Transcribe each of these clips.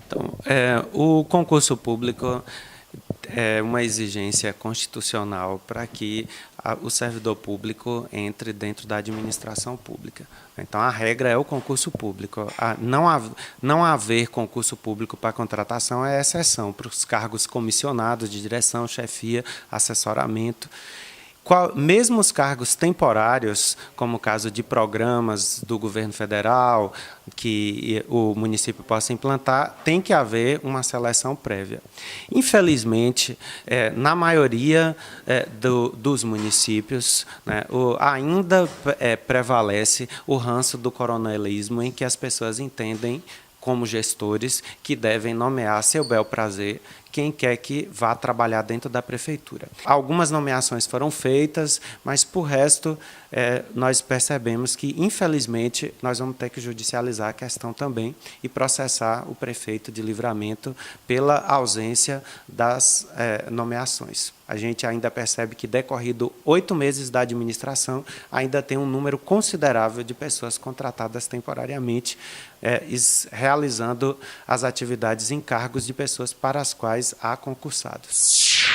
Então, o concurso público é uma exigência constitucional para que o servidor público entre dentro da administração pública. Então, a regra é o concurso público. Não haver concurso público para contratação é exceção para os cargos comissionados de direção, chefia, assessoramento. Mesmo os cargos temporários, como o caso de programas do governo federal, que o município possa implantar, tem que haver uma seleção prévia. Infelizmente, na maioria dos municípios, né, ainda prevalece o ranço do coronelismo, em que as pessoas entendem, como gestores, que devem nomear a seu bel prazer quem quer que vá trabalhar dentro da prefeitura. Algumas nomeações foram feitas, mas, por resto, nós percebemos que, infelizmente, nós vamos ter que judicializar a questão também e processar o prefeito de Livramento pela ausência das nomeações. A gente ainda percebe que, decorrido 8 meses da administração, ainda tem um número considerável de pessoas contratadas temporariamente, realizando as atividades em cargos de pessoas para as quais há concursados.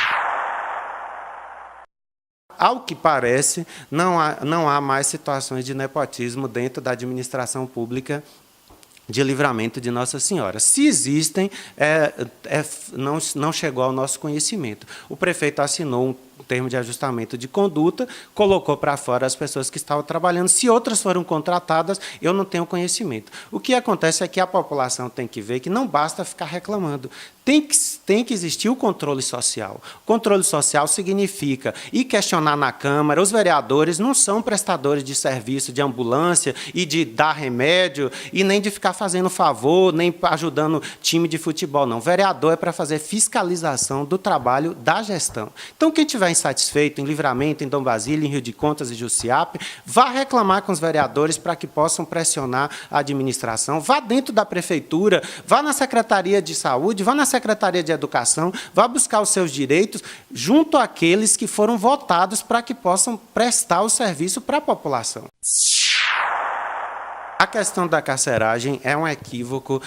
Ao que parece, não há mais situações de nepotismo dentro da administração pública de Livramento de Nossa Senhora. Se existem, não chegou ao nosso conhecimento. O prefeito assinou um termo de ajustamento de conduta, colocou para fora as pessoas que estavam trabalhando. Se outras foram contratadas, eu não tenho conhecimento. O que acontece é que a população tem que ver que não basta ficar reclamando. Tem que existir o controle social. O controle social significa ir questionar na Câmara. Os vereadores não são prestadores de serviço de ambulância e de dar remédio e nem de ficar fazendo favor, nem ajudando time de futebol, não. O vereador é para fazer fiscalização do trabalho da gestão. Então, quem tiver insatisfeito em Livramento, em Dom Basílio, em Rio de Contas e Jussiape, vá reclamar com os vereadores para que possam pressionar a administração, vá dentro da prefeitura, vá na Secretaria de Saúde, vá na Secretaria de Educação, vá buscar os seus direitos junto àqueles que foram votados para que possam prestar o serviço para a população. A questão da carceragem é um equívoco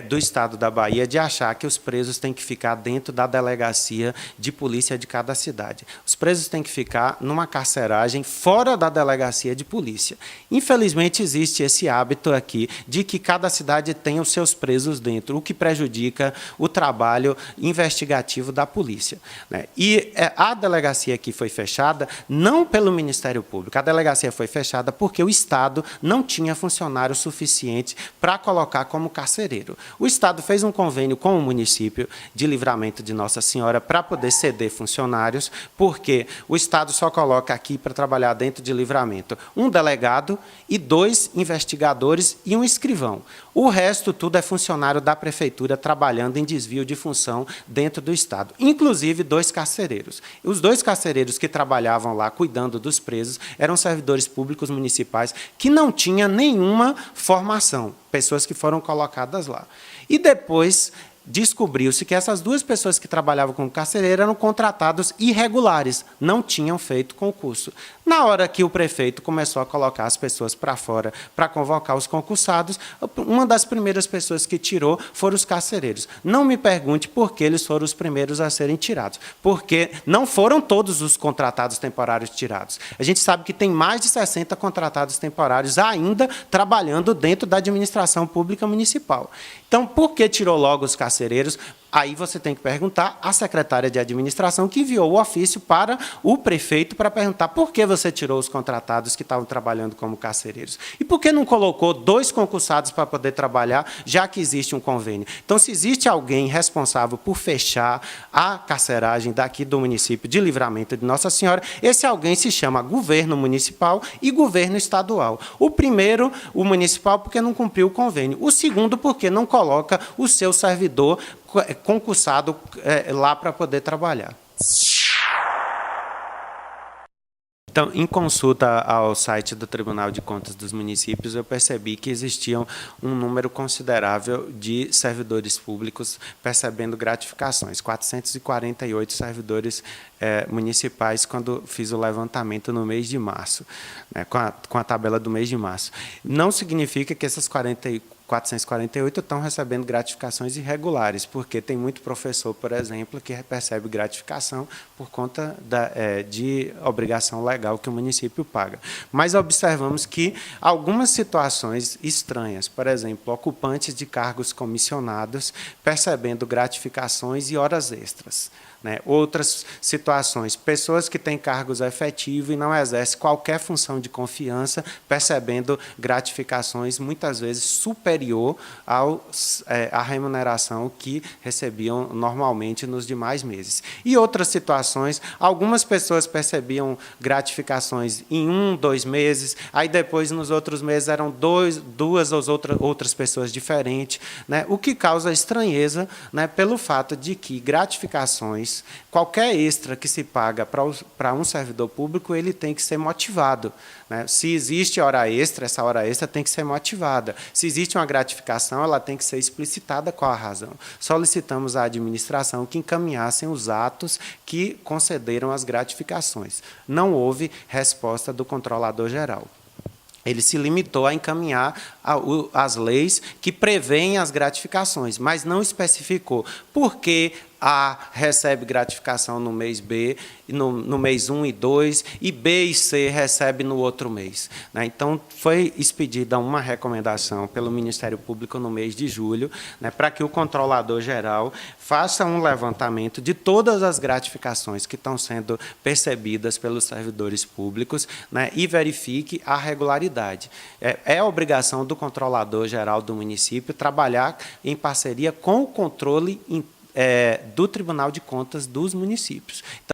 do Estado da Bahia de achar que os presos têm que ficar dentro da delegacia de polícia de cada cidade. Os presos têm que ficar numa carceragem fora da delegacia de polícia. Infelizmente, existe esse hábito aqui de que cada cidade tem os seus presos dentro, o que prejudica o trabalho investigativo da polícia, né? E a delegacia aqui foi fechada não pelo Ministério Público, a delegacia foi fechada porque o Estado não tinha funcionário suficiente para colocar como carcereiro. O Estado fez um convênio com o município de Livramento de Nossa Senhora para poder ceder funcionários, porque o Estado só coloca aqui para trabalhar dentro de Livramento um delegado e 2 investigadores e um escrivão. O resto tudo é funcionário da prefeitura trabalhando em desvio de função dentro do Estado, inclusive 2 carcereiros. Os 2 carcereiros que trabalhavam lá cuidando dos presos eram servidores públicos municipais que não tinham nenhuma formação, pessoas que foram colocadas lá. E depois descobriu-se que essas 2 pessoas que trabalhavam como carcereiro eram contratados irregulares, não tinham feito concurso. Na hora que o prefeito começou a colocar as pessoas para fora para convocar os concursados, uma das primeiras pessoas que tirou foram os carcereiros. Não me pergunte por que eles foram os primeiros a serem tirados, porque não foram todos os contratados temporários tirados. A gente sabe que tem mais de 60 contratados temporários ainda trabalhando dentro da administração pública municipal. Então, por que tirou logo os carcereiros? Aí você tem que perguntar à secretária de administração que enviou o ofício para o prefeito para perguntar por que você tirou os contratados que estavam trabalhando como carcereiros. E por que não colocou 2 concursados para poder trabalhar, já que existe um convênio? Então, se existe alguém responsável por fechar a carceragem daqui do município de Livramento de Nossa Senhora, esse alguém se chama governo municipal e governo estadual. O primeiro, o municipal, porque não cumpriu o convênio. O segundo, porque não coloca o seu servidor concursado lá para poder trabalhar. Então, em consulta ao site do Tribunal de Contas dos Municípios, eu percebi que existiam um número considerável de servidores públicos percebendo gratificações, 448 servidores municipais quando fiz o levantamento no mês de março, né, com a tabela do mês de março. Não significa que essas 448 estão recebendo gratificações irregulares, porque tem muito professor, por exemplo, que recebe gratificação por conta de obrigação legal que o município paga. Mas observamos que algumas situações estranhas, por exemplo, ocupantes de cargos comissionados percebendo gratificações e horas extras. Né? Outras situações, pessoas que têm cargos efetivos e não exercem qualquer função de confiança, percebendo gratificações muitas vezes superior à remuneração que recebiam normalmente nos demais meses. E outras situações, algumas pessoas percebiam gratificações em 1, 2 meses, aí depois nos outros meses eram duas ou outras pessoas diferentes, né? O que causa estranheza, né, pelo fato de que gratificações, qualquer extra que se paga para um servidor público, ele tem que ser motivado. Né? Se existe hora extra, essa hora extra tem que ser motivada. Se existe uma gratificação, ela tem que ser explicitada qual a razão. Solicitamos à administração que encaminhassem os atos que concederam as gratificações. Não houve resposta do controlador geral. Ele se limitou a encaminhar as leis que prevêem as gratificações, mas não especificou por que A recebe gratificação no mês B, no mês 1 e 2, e B e C recebe no outro mês. Né? Então, foi expedida uma recomendação pelo Ministério Público no mês de julho, né, para que o controlador-geral faça um levantamento de todas as gratificações que estão sendo percebidas pelos servidores públicos, né, e verifique a regularidade. É obrigação do controlador-geral do município trabalhar em parceria com o controle do Tribunal de Contas dos municípios.